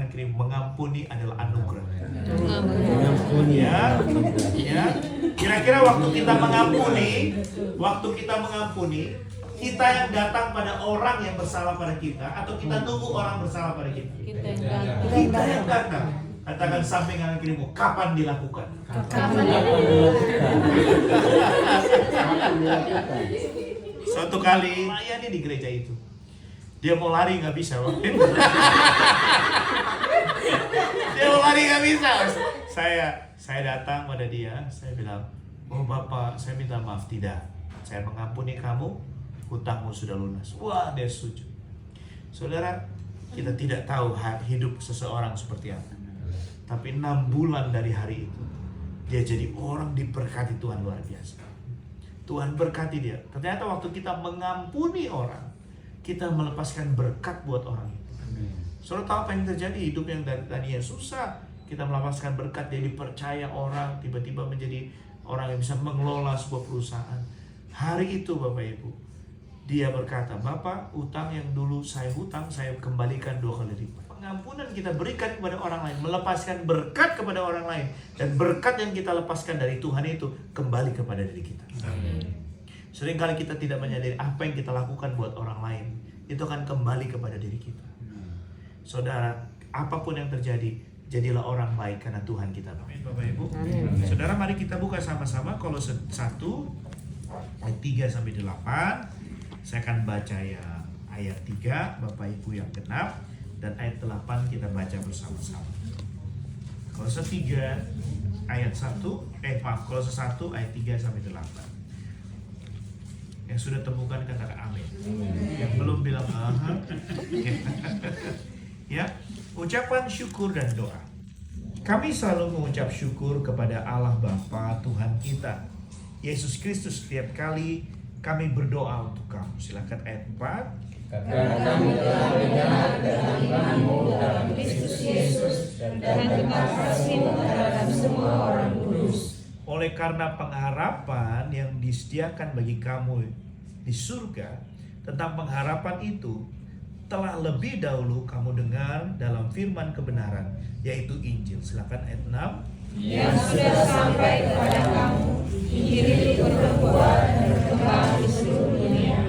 kanan kiri, mengampuni adalah anugerah. Mengampuni. Ya. Kira-kira waktu kita mengampuni, kita yang datang pada orang yang bersalah pada kita, atau kita nunggu orang bersalah pada kita? Kita yang datang. Katakan samping kanan kirimu, kapan dilakukan? Suatu kali melayani di gereja itu, dia mau lari nggak bisa. Dia mau lari nggak bisa. Saya datang pada dia, saya bilang, oh Bapak, saya minta maaf. Tidak, saya mengampuni kamu, hutangmu sudah lunas. Wah, dia setuju. Saudara, kita tidak tahu hidup seseorang seperti apa, tapi 6 bulan dari hari itu dia jadi orang diberkati Tuhan luar biasa. Tuhan berkati dia. Ternyata waktu kita mengampuni orang, kita melepaskan berkat buat orang itu. Saudara tahu apa yang terjadi? Hidup yang dari tadinya susah, kita melepaskan berkat, dia dipercaya orang, tiba-tiba menjadi orang yang bisa mengelola sebuah perusahaan. Hari itu Bapak Ibu, dia berkata, Bapak, utang yang dulu saya hutang, saya kembalikan 2 kali lipat. Pengampunan kita berikan kepada orang lain, melepaskan berkat kepada orang lain, dan berkat yang kita lepaskan dari Tuhan itu kembali kepada diri kita. Seringkali kita tidak menyadari apa yang kita lakukan buat orang lain, itu akan kembali kepada diri kita. Saudara, apapun yang terjadi, jadilah orang baik karena Tuhan kita. Amin, Bapak Ibu. Saudara, mari kita buka sama-sama Kolose 1 ayat 3 sampai 8. Saya akan baca ya ayat 3, Bapak Ibu yang genap, dan ayat 8 kita baca bersama-sama. Kolose 3 ayat 1, Kolose 1 ayat 3 sampai 8. Yang sudah temukan katakan amin. Yang belum bilang aha. Ya, ucapan syukur dan doa. Kami selalu mengucap syukur kepada Allah Bapa Tuhan kita, Yesus Kristus, setiap kali kami berdoa untuk kamu. Silakan ayat 4. Karena kami telah mendengar tentang iman-Mu dalam Kristus Yesus dan tentang kasih-Mu terhadap semua orang kudus. Oleh karena pengharapan yang disediakan bagi kamu di surga, tentang pengharapan itu telah lebih dahulu kamu dengar dalam firman kebenaran, yaitu Injil. Silakan ayat 6. Yang sudah sampai kepada kamu, Injil itu berbuah dan berkembang di seluruh dunia.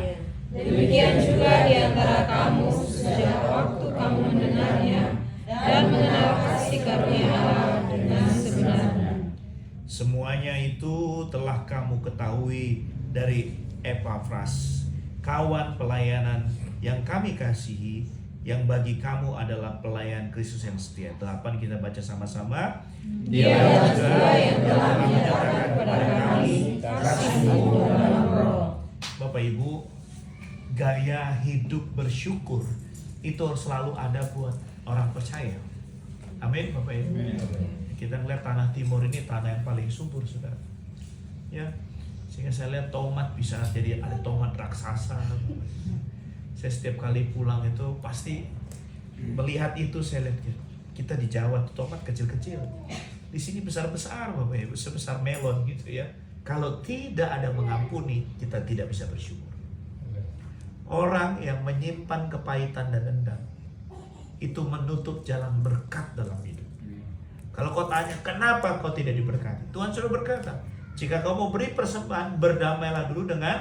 Demikian juga di antara kamu sejak waktu kamu mendengarnya dan mengenal kasih karunia Allah dengan sebenarnya. Semuanya itu telah kamu ketahui dari Epafras, kawan pelayanan yang kami kasihi, yang bagi kamu adalah pelayan Kristus yang setia. 8 kita baca sama-sama. Dia juga yang telah menyatakan kepada kami kasih-Mu dalam Roh. Bapak Ibu, gaya hidup bersyukur itu harus selalu ada buat orang percaya. Amin, Bapak Ibu. Kita ngeliat tanah timur ini tanah yang paling subur, saudara. Ya, sehingga saya lihat tomat bisa jadi ada tomat raksasa. Saya setiap kali pulang itu pasti melihat itu, saya lihat kita di Jawa tomat kecil-kecil, di sini besar-besar Bapak Ibu, sebesar melon gitu ya. Kalau tidak ada mengampuni, kita tidak bisa bersyukur. Orang yang menyimpan kepahitan dan dendam itu menutup jalan berkat dalam hidup. Kalau kau tanya kenapa kau tidak diberkati, Tuhan sudah berkata, jika kau mau beri persembahan, berdamailah dulu dengan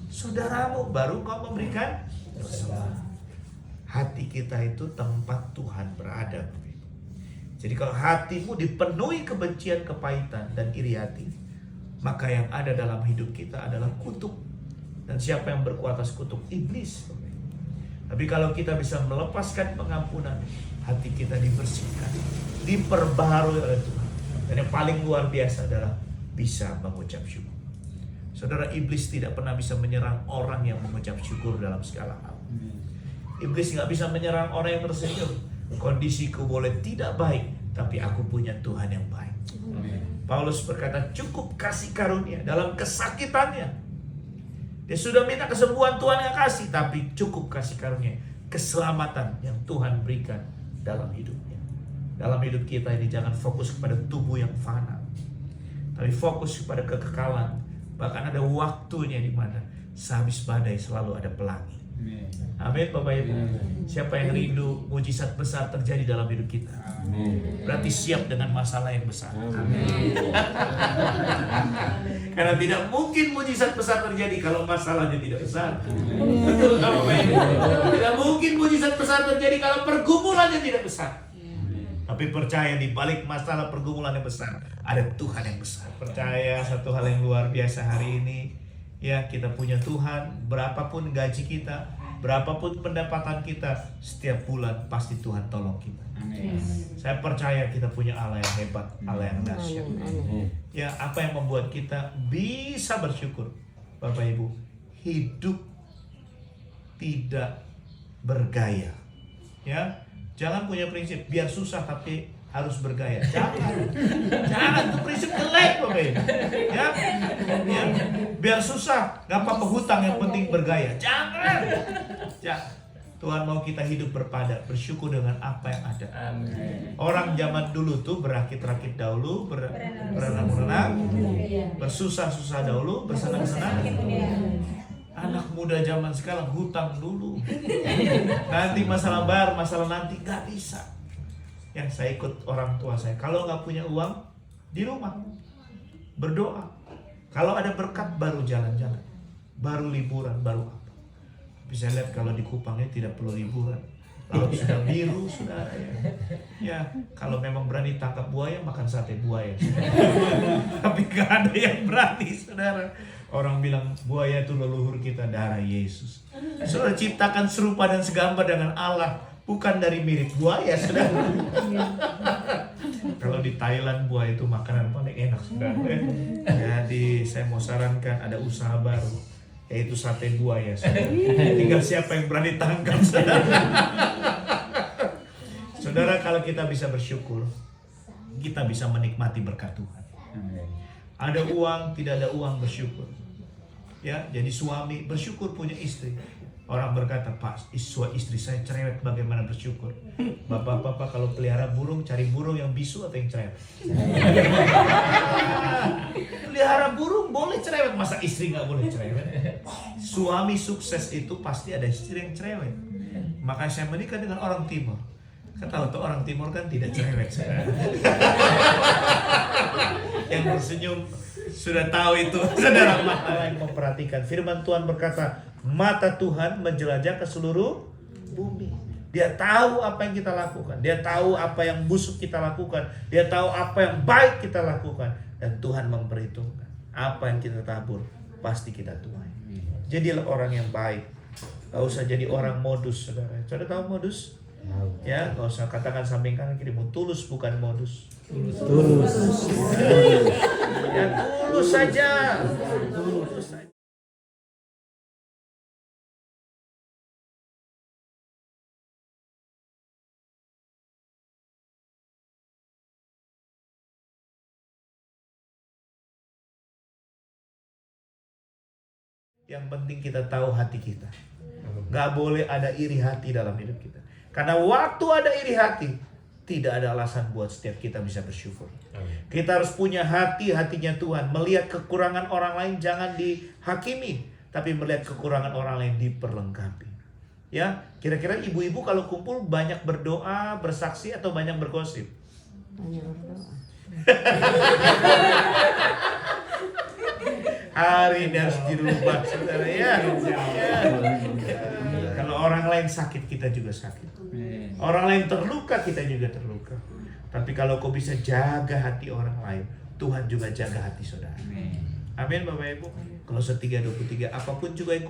saudaramu, baru kau memberikan persembahan. Hati kita itu tempat Tuhan berada. Jadi kalau hatimu dipenuhi kebencian, kepahitan, dan iri hati, maka yang ada dalam hidup kita adalah kutuk. Dan siapa yang berkuat atas kutuk? Iblis. Tapi kalau kita bisa melepaskan pengampunan, hati kita dibersihkan, diperbaharui oleh Tuhan. Dan yang paling luar biasa adalah bisa mengucap syukur. Saudara, iblis tidak pernah bisa menyerang orang yang mengucap syukur dalam segala hal. Iblis nggak bisa menyerang orang yang tersenyum. Kondisiku boleh tidak baik, tapi aku punya Tuhan yang baik. Paulus berkata, cukup kasih karunia dalam kesakitannya. Dia sudah minta kesembuhan, Tuhan yang kasih, tapi cukup kasih karunia, keselamatan yang Tuhan berikan dalam hidupnya. Dalam hidup kita ini jangan fokus kepada tubuh yang fana, tapi fokus kepada kekekalan. Bahkan ada waktunya di mana sehabis badai selalu ada pelangi. Amin Bapak Ibu. Siapa yang rindu mujizat besar terjadi dalam hidup kita? Berarti siap dengan masalah yang besar. Karena tidak mungkin mujizat besar terjadi kalau masalahnya tidak besar. Betul kan Bapak Ibu? Tidak mungkin mujizat besar terjadi kalau pergumulannya tidak besar. Tapi percaya di balik masalah pergumulan yang besar ada Tuhan yang besar. Percaya satu hal yang luar biasa hari ini, ya, kita punya Tuhan. Berapapun gaji kita, berapapun pendapatan kita, setiap bulan pasti Tuhan tolong kita. Saya percaya kita punya Allah yang hebat, Allah yang dahsyat. Ya, apa yang membuat kita bisa bersyukur, Bapak Ibu? Hidup tidak bergaya. Ya, jangan punya prinsip biar susah tapi harus bergaya. Jangan, itu prinsip jelek Bapak Ibu. Ya, biar susah, gak apa-apa hutang, yang penting bergaya. Jangan. Tuhan mau kita hidup berpada, bersyukur dengan apa yang ada. Amin. Orang zaman dulu tuh berakit-rakit dahulu, berenang-renang, bersusah-susah dahulu, bersenang-senang. Anak muda zaman sekarang hutang dulu. Nanti masalah bayar, masalah nanti gak bisa. Ya, saya ikut orang tua saya. Kalau nggak punya uang, di rumah berdoa. Kalau ada berkat baru jalan-jalan, baru liburan, baru apa. Bisa lihat kalau di Kupangnya tidak perlu liburan. Laut sudah biru, saudara ya. Ya, kalau memang berani tangkap buaya, makan sate buaya. Tapi gak ada yang berani, saudara. Orang bilang buaya itu leluhur kita, darah Yesus. Saudara ciptakan serupa dan segambar dengan Allah, bukan dari mirip buaya, saudara. Kalau di Thailand buaya itu makanan paling enak, saudara. Jadi saya mau sarankan ada usaha baru, yaitu sate buaya, saudara. Tinggal siapa yang berani tangkap, saudara. Saudara, kalau kita bisa bersyukur, kita bisa menikmati berkat Tuhan. Ada uang, tidak ada uang, bersyukur. Ya, jadi suami bersyukur punya istri. Orang berkata, Pak, istri saya cerewet, bagaimana bersyukur? Bapak-bapak kalau pelihara burung, cari burung yang bisu atau yang cerewet? Pelihara burung boleh cerewet, masa istri nggak boleh cerewet? Suami sukses itu pasti ada istri yang cerewet. Makanya saya menikah dengan orang timur. Saya tahu tuh orang timur kan tidak cerewet. Yang tersenyum sudah tahu itu, saudara. Mata yang memperhatikan. Firman Tuhan berkata, mata Tuhan menjelajah ke seluruh bumi. Dia tahu apa yang kita lakukan. Dia tahu apa yang busuk kita lakukan. Dia tahu apa yang baik kita lakukan. Dan Tuhan memperhitungkan. Apa yang kita tabur, pasti kita tuai. Jadilah orang yang baik. Gak usah jadi orang modus, saudara. Saudara tahu modus? Ya, gak usah katakan samping kanan kirimu. Tulus bukan modus. Tulus. Ya, tulus saja. Tulus saja. Yang penting kita tahu hati kita. Gak boleh ada iri hati dalam hidup kita. Karena waktu ada iri hati, tidak ada alasan buat setiap kita bisa bersyukur. Kita harus punya hatinya Tuhan. Melihat kekurangan orang lain jangan dihakimi, tapi melihat kekurangan orang lain diperlengkapi. Ya, kira-kira ibu-ibu kalau kumpul banyak berdoa, bersaksi, atau banyak bergosip? Banyak berdoa. Hari ini harus dirubah, saudara ya. Kalau orang lain sakit, kita juga sakit. Orang lain terluka, kita juga terluka. Tapi kalau kau bisa jaga hati orang lain, Tuhan juga jaga hati saudara. Amin Bapak Ibu. Kolose 3:23, apapun juga yang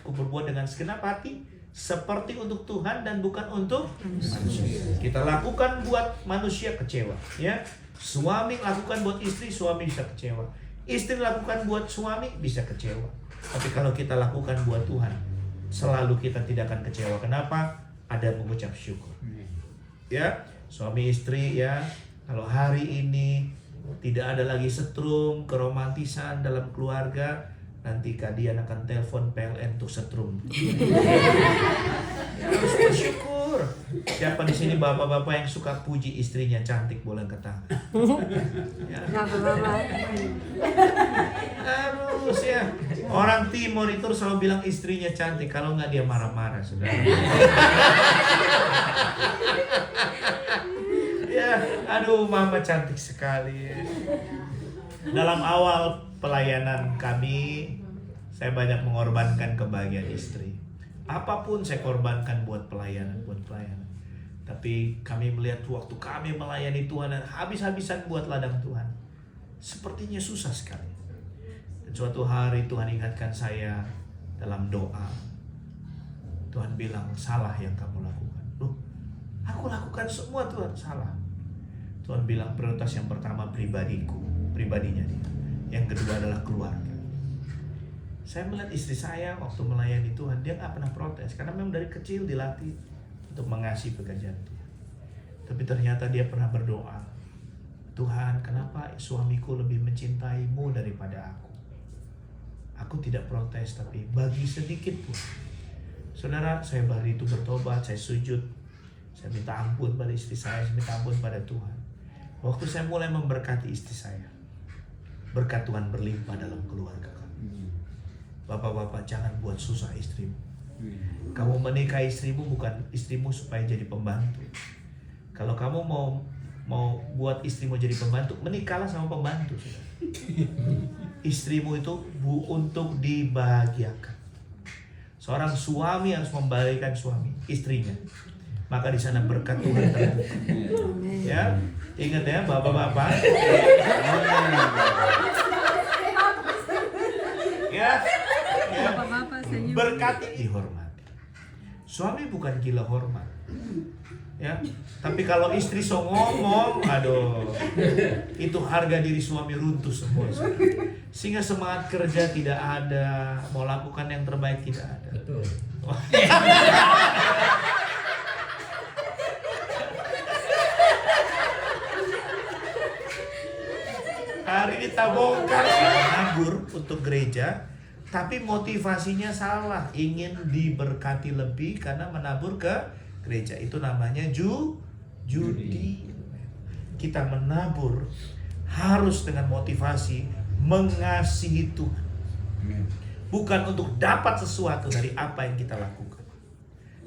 kuperbuat dengan segenap hati, seperti untuk Tuhan dan bukan untuk manusia. Kita lakukan buat manusia kecewa, ya. Suami lakukan buat istri, suami bisa kecewa. Istri lakukan buat suami, bisa kecewa. Tapi kalau kita lakukan buat Tuhan, selalu kita tidak akan kecewa. Kenapa? Ada mengucap syukur. Ya, suami istri ya, kalau hari ini tidak ada lagi setrum, keromantisan dalam keluarga, nanti kalian akan telepon PLN untuk setrum. Harus bersyukur. Siapa di sini bapak-bapak yang suka puji istrinya cantik, boleh angkat tangan. Ya. Harus ya. Orang Timur itu selalu bilang istrinya cantik, kalau nggak dia marah-marah, saudara. Ya, aduh mama cantik sekali. Dalam awal pelayanan kami, saya banyak mengorbankan kebahagiaan istri. Apapun saya korbankan buat pelayanan. Tapi kami melihat waktu kami melayani Tuhan dan habis-habisan buat ladang Tuhan, sepertinya susah sekali. Dan suatu hari Tuhan ingatkan saya dalam doa. Tuhan bilang, salah yang kamu lakukan. Loh, aku lakukan semua Tuhan, salah. Tuhan bilang prioritas yang pertama pribadinya dia. Yang kedua adalah keluarga. Saya melihat istri saya waktu melayani Tuhan, dia gak pernah protes. Karena memang dari kecil dilatih untuk mengasihi pekerjaan Tuhan. Tapi ternyata dia pernah berdoa, Tuhan, kenapa suamiku lebih mencintaimu daripada aku? Aku tidak protes, tapi bagi sedikit pun. Saudara, saya baru itu bertobat, saya sujud. Saya minta ampun pada istri saya minta ampun pada Tuhan. Waktu saya mulai memberkati istri saya, berkat Tuhan berlimpah dalam keluarga kami. Bapak-bapak, jangan buat susah istrimu. Kamu menikahi istrimu bukan istrimu supaya jadi pembantu. Kalau kamu mau buat istrimu jadi pembantu, menikahlah sama pembantu. Istrimu itu untuk dibahagiakan. Seorang suami harus membahagiakan istrinya. Maka di sana berkat Tuhan terbuka. Ya, ingat ya bapak-bapak. Ya. Berkati dihormati. Suami bukan gila hormat. Ya, tapi kalau istri so ngomong, aduh, itu harga diri suami runtuh semua. Sehingga semangat kerja tidak ada, mau lakukan yang terbaik tidak ada. Betul. Hari ini tak bongkar nganggur untuk gereja, tapi motivasinya salah, ingin diberkati lebih karena menabur ke gereja. Itu namanya judi. Kita menabur harus dengan motivasi mengasihi Tuhan, bukan untuk dapat sesuatu dari apa yang kita lakukan.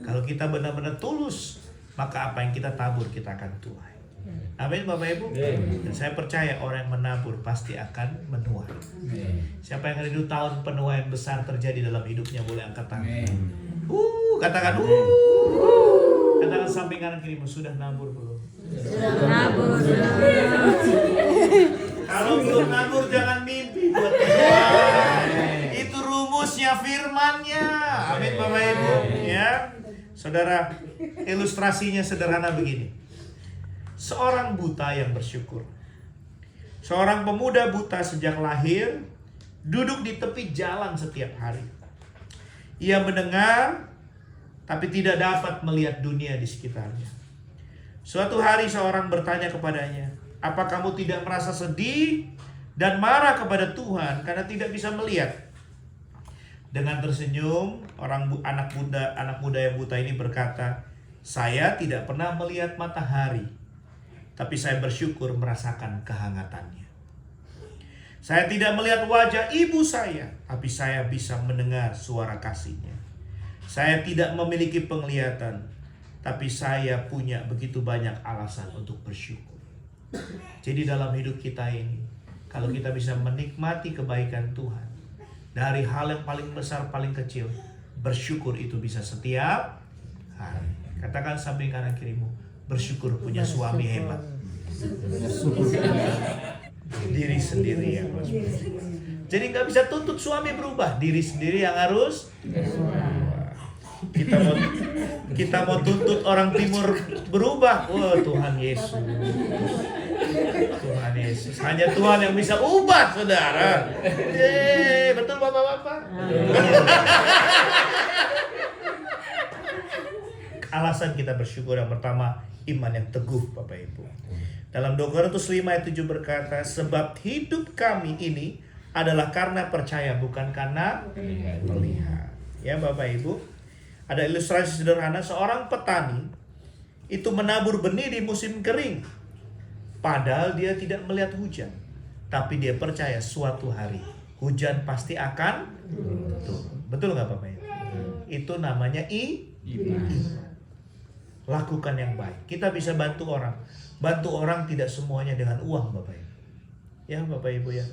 Kalau kita benar-benar tulus, maka apa yang kita tabur kita akan tuai. Amin Bapak Ibu. Dan saya percaya orang yang menabur pasti akan menuai. Siapa yang rindu tahun penuaian besar terjadi dalam hidupnya, boleh angkat tangan. Katakan katakan samping kanan kirimu, sudah nabur belum? Sudah nabur. Kalau belum nabur jangan mimpi buat Tuhan. Itu rumusnya, firmannya. Amin Bapak Ibu. Ya, saudara, ilustrasinya sederhana begini. Seorang buta yang bersyukur. Seorang pemuda buta sejak lahir, duduk di tepi jalan setiap hari. Ia mendengar, tapi tidak dapat melihat dunia di sekitarnya. Suatu hari seorang bertanya kepadanya, "Apa kamu tidak merasa sedih dan marah kepada Tuhan karena tidak bisa melihat?" Dengan tersenyum, anak muda yang buta ini berkata, "Saya tidak pernah melihat matahari, tapi saya bersyukur merasakan kehangatannya. Saya tidak melihat wajah ibu saya, tapi saya bisa mendengar suara kasihnya. Saya tidak memiliki penglihatan, tapi saya punya begitu banyak alasan untuk bersyukur." Jadi dalam hidup kita ini, kalau kita bisa menikmati kebaikan Tuhan, dari hal yang paling besar, paling kecil, bersyukur itu bisa setiap hari. Katakan samping kanan kirimu, bersyukur punya suami hebat. Diri sendiri yang harus berubah. Jadi nggak bisa tuntut suami berubah, diri sendiri yang harus berubah. Kita mau tuntut orang Timur berubah. Wah, Tuhan Yesus. Tuhan Yesus. Hanya Tuhan yang bisa ubah, saudara. Betul bapak-bapak? Alasan kita bersyukur yang pertama, iman yang teguh Bapak Ibu. Dalam 2 Korintus 5 ayat 7 berkata, "Sebab hidup kami ini adalah karena percaya, bukan karena melihat." Ya Bapak Ibu, ada ilustrasi sederhana, seorang petani itu menabur benih di musim kering. Padahal dia tidak melihat hujan. Tapi dia percaya suatu hari hujan pasti akan turun. Betul nggak Bapak Ibu? Itu namanya iman. Lakukan yang baik. Kita bisa bantu orang. Bantu orang tidak semuanya dengan uang Bapak Ibu. Ya Bapak Ibu ya.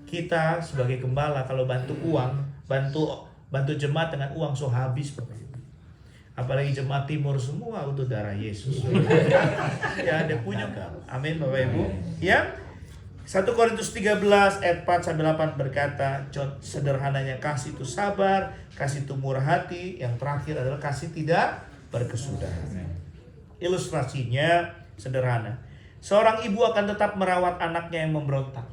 Kita sebagai gembala kalau bantu uang, bantu jemaat dengan uang so habis Bapak Ibu. Apalagi jemaat timur semua untuk darah Yesus. Ya dia punya kan. Amin Bapak Ibu. Ya. 1 Korintus 13 ayat 4-8 berkata, sederhananya kasih itu sabar, kasih itu murah hati, yang terakhir adalah kasih tidak berkesudahan. Ilustrasinya sederhana. Seorang ibu akan tetap merawat anaknya yang memberontak.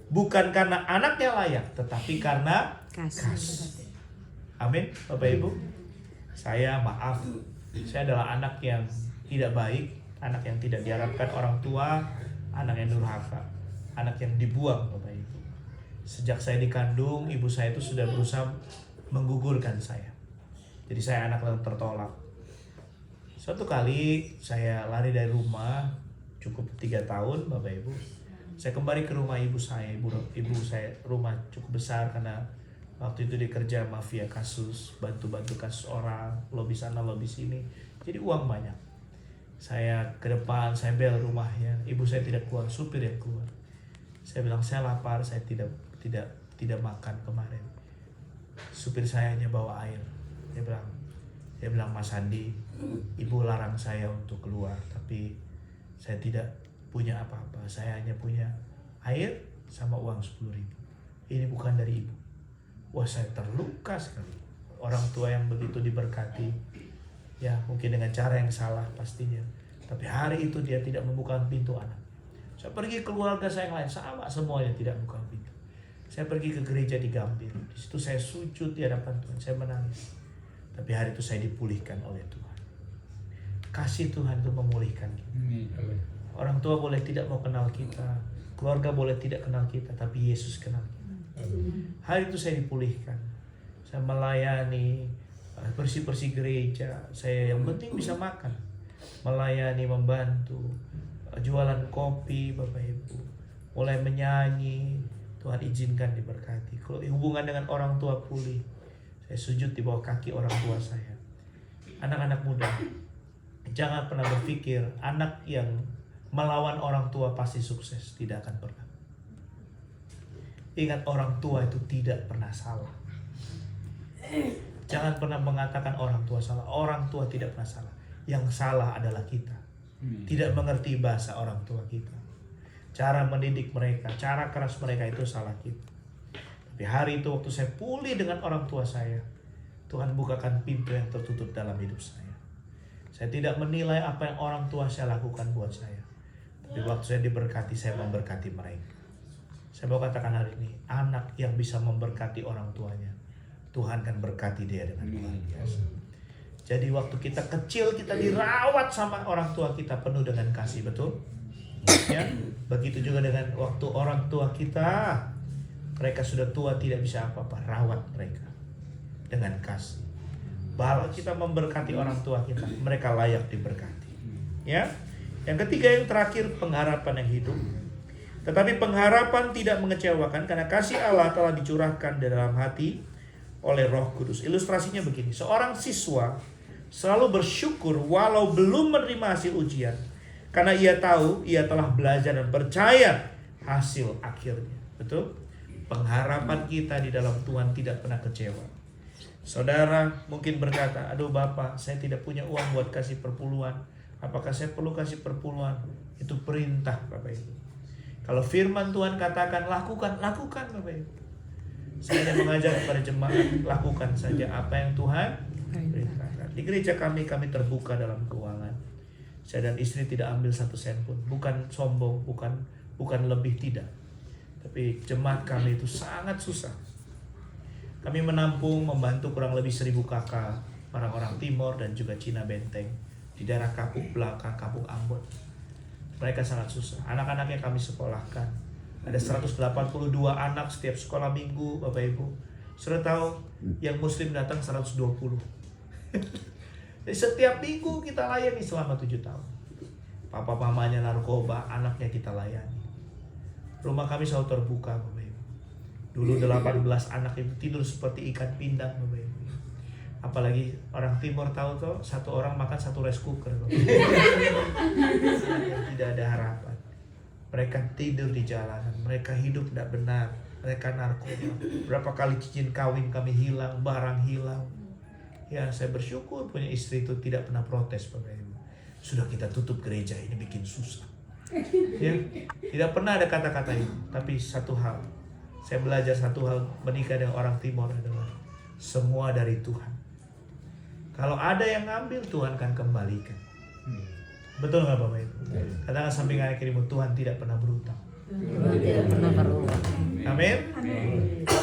Bukan karena anaknya layak, tetapi karena kasih. Amin Bapak Ibu. Saya adalah anak yang tidak baik, anak yang tidak diharapkan orang tua, anak yang durhaka, anak yang dibuang Bapak Ibu. Sejak saya dikandung, ibu saya itu sudah berusaha menggugurkan saya. Jadi saya anak yang tertolak. Suatu kali saya lari dari rumah, cukup 3 tahun Bapak Ibu. Saya kembali ke rumah ibu saya. Ibu saya rumah cukup besar karena waktu itu dikerja mafia kasus, bantu-bantu kasus orang, lobi sana lobi sini. Jadi uang banyak. Saya ke depan, saya bel rumahnya. Ibu saya tidak keluar, supir yang keluar. Saya bilang saya lapar, saya tidak makan kemarin. Supir saya hanya bawa air. Dia bilang Mas Andi, ibu larang saya untuk keluar, tapi saya tidak punya apa-apa. Saya hanya punya air sama uang 10.000. Ini bukan dari ibu. Wah saya terluka sekali. Orang tua yang begitu diberkati, ya mungkin dengan cara yang salah pastinya. Tapi hari itu dia tidak membuka pintu anak. Saya pergi ke keluarga saya yang lain, sama semuanya tidak buka pintu. Saya pergi ke gereja di Gambir. Di situ saya sujud di hadapan Tuhan, saya menangis. Tapi hari itu saya dipulihkan oleh Tuhan. Kasih Tuhan itu memulihkan kita. Orang tua boleh tidak mau kenal kita, keluarga boleh tidak kenal kita, tapi Yesus kenal kita. Hari itu saya dipulihkan. Saya melayani, bersih-bersih gereja. Saya yang penting bisa makan. Melayani, membantu, jualan kopi Bapak Ibu, mulai menyanyi. Tuhan izinkan diberkati. Kalau hubungan dengan orang tua pulih, saya sujud di bawah kaki orang tua saya. Anak-anak muda, jangan pernah berpikir anak yang melawan orang tua pasti sukses. Tidak akan pernah. Ingat, orang tua itu tidak pernah salah. Jangan pernah mengatakan orang tua salah. Orang tua tidak pernah salah. Yang salah adalah kita. Tidak mengerti bahasa orang tua kita. Cara mendidik mereka, cara keras mereka itu salah kita. Tapi hari itu waktu saya pulih dengan orang tua saya, Tuhan bukakan pintu yang tertutup dalam hidup saya. Saya tidak menilai apa yang orang tua saya lakukan buat saya. Tapi waktu saya diberkati, saya memberkati mereka. Saya mau katakan hari ini, anak yang bisa memberkati orang tuanya, Tuhan kan berkati dia dengan luar biasa. Jadi waktu kita kecil, kita dirawat sama orang tua kita penuh dengan kasih, betul? Ya, begitu juga dengan waktu orang tua kita, mereka sudah tua tidak bisa apa-apa, rawat mereka dengan kasih. Bahwa kita memberkati orang tua kita, mereka layak diberkati. Ya, yang ketiga yang terakhir, pengharapan yang hidup. Tetapi pengharapan tidak mengecewakan karena kasih Allah telah dicurahkan di dalam hati oleh Roh Kudus. Ilustrasinya begini, seorang siswa selalu bersyukur walau belum menerima hasil ujian, karena ia tahu ia telah belajar dan percaya hasil akhirnya. Betul? Pengharapan kita di dalam Tuhan tidak pernah kecewa. Saudara mungkin berkata, aduh Bapak, saya tidak punya uang buat kasih perpuluhan. Apakah saya perlu kasih perpuluhan? Itu perintah Bapak Ibu. Kalau firman Tuhan katakan lakukan Bapak Ibu. Saya hanya mengajar kepada jemaat, lakukan saja apa yang Tuhan perintahkan. Di gereja kami terbuka dalam keuangan. Saya dan istri tidak ambil 1 sen pun. Bukan sombong, bukan lebih, tidak. Tapi jemaat kami itu sangat susah. Kami menampung, membantu kurang lebih 1.000 kakak, orang-orang Timor dan juga Cina Benteng di daerah Kapuk Belaka, Kapuk Ambon. Mereka sangat susah. Anak-anaknya kami sekolahkan. Ada 182 anak setiap sekolah minggu, Bapak Ibu. Sudah tahu yang Muslim datang 120. Jadi setiap minggu kita layani selama 7 tahun. Papa mamanya narkoba, anaknya kita layani. Rumah kami selalu terbuka, Bapak Ibu. Dulu 18 anak itu tidur seperti ikan pindang, Bapak Ibu. Apalagi orang timur tahu tuh, satu orang makan 1 rice cooker. Tidak ada harapan. Mereka tidur di jalanan, mereka hidup tidak benar, mereka narkoba. Berapa kali cincin kawin kami hilang, barang hilang. Ya, saya bersyukur punya istri itu tidak pernah protes, Bapak Ibu. Sudah kita tutup gereja, ini bikin susah. Ya, tidak pernah ada kata-kata itu. Tapi satu hal, saya belajar satu hal menikah dengan orang timur adalah semua dari Tuhan. Kalau ada yang ngambil, Tuhan akan kembalikan. Betul nggak Bapak Ibu? Katakan samping kanan kirimu, Tuhan tidak pernah berutang. Tidak pernah berubah. Amin.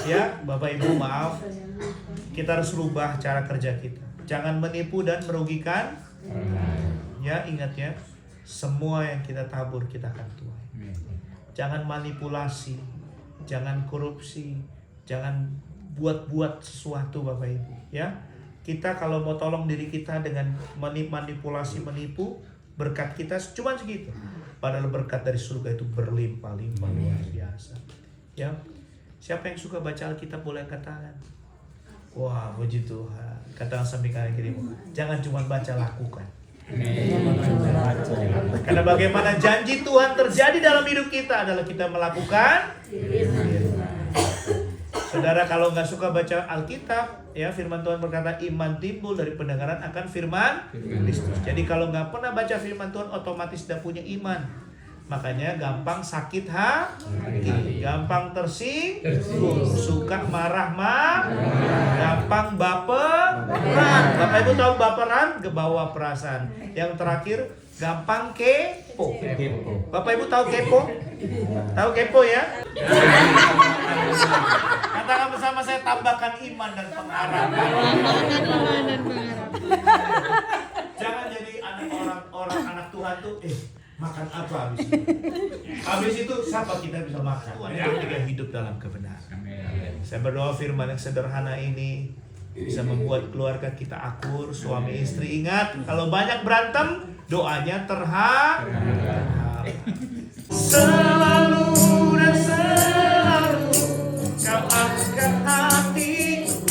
Ya, Bapak Ibu maaf. Kita harus rubah cara kerja kita. Jangan menipu dan merugikan. Ya, ingat ya. Semua yang kita tabur kita akan tuai. Jangan manipulasi, jangan korupsi, jangan buat-buat sesuatu Bapak Ibu. Ya, kita kalau mau tolong diri kita dengan manipulasi, menipu, berkat kita cuma segitu. Padahal berkat dari surga itu berlimpah-limpah luar biasa. Ya, siapa yang suka baca Alkitab boleh angkat tangan. Wah, puji Tuhan. Katakan samping kanan kirimu, jangan cuma baca, lakukan. Karena bagaimana janji Tuhan terjadi dalam hidup kita adalah kita melakukan. Saudara, kalau nggak suka baca Alkitab, ya firman Tuhan berkata iman timbul dari pendengaran akan firman Kristus. Jadi kalau nggak pernah baca firman Tuhan, otomatis tidak punya iman. Makanya gampang sakit hati, gampang tersinggung, suka marah, gampang baperan. Bapak Ibu tahu baperan, kebawa perasaan. Yang terakhir gampang kepo. Bapak Ibu tahu kepo? Tahu kepo ya? Katakan bersama saya, tambahkan iman dan pengharapan. Jangan jadi orang anak Tuhan tuh makan apa habis itu? Habis itu siapa kita bisa makan? Tuhan yang ketika hidup dalam kebenaran. Saya berdoa firman yang sederhana ini bisa membuat keluarga kita akur, suami istri. Ingat, kalau banyak berantem, doanya terhadap. Selalu dan selalu kau angkat hatiku,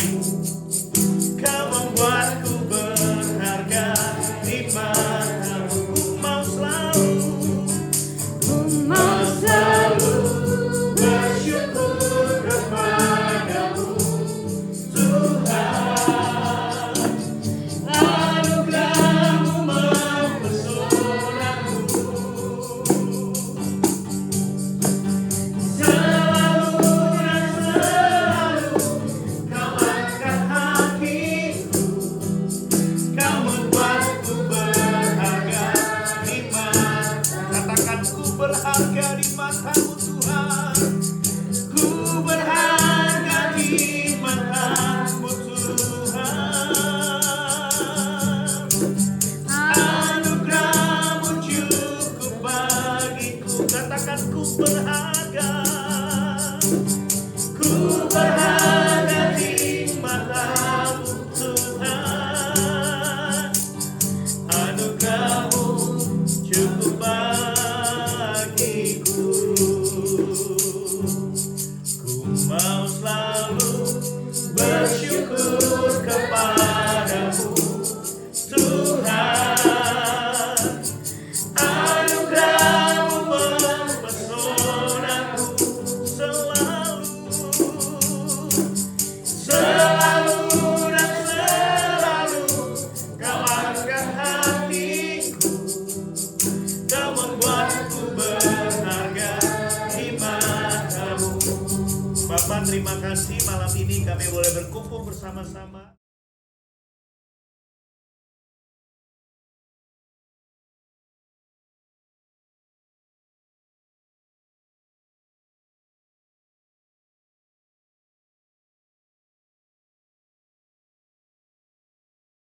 kau membuatku berharga di matamu. Mau selalu bersyukur kepadamu, Tuhan. Anugerah-Mu mempesonaku. Selalu dan selalu kau angkat hatiku, kau membuatku berharga di matamu. Katakan, ku berharga di matamu Tuhan. Ku berharga di matamu Tuhan. Anugerah-Mu cukup bagiku. Katakan, ku berharga. Ku berharga di matamu Tuhan. Anugerah-Mu cukup bagiku. Ku mau selalu bersyukur kepadamu, Tuhan. Anugerah-Mu mempesonaku selalu. Selalu dan selalu kau angkat hatiku, kau membuatku berharga di matamu. Bapak, terima kasih malam ini kami boleh berkumpul bersama-sama.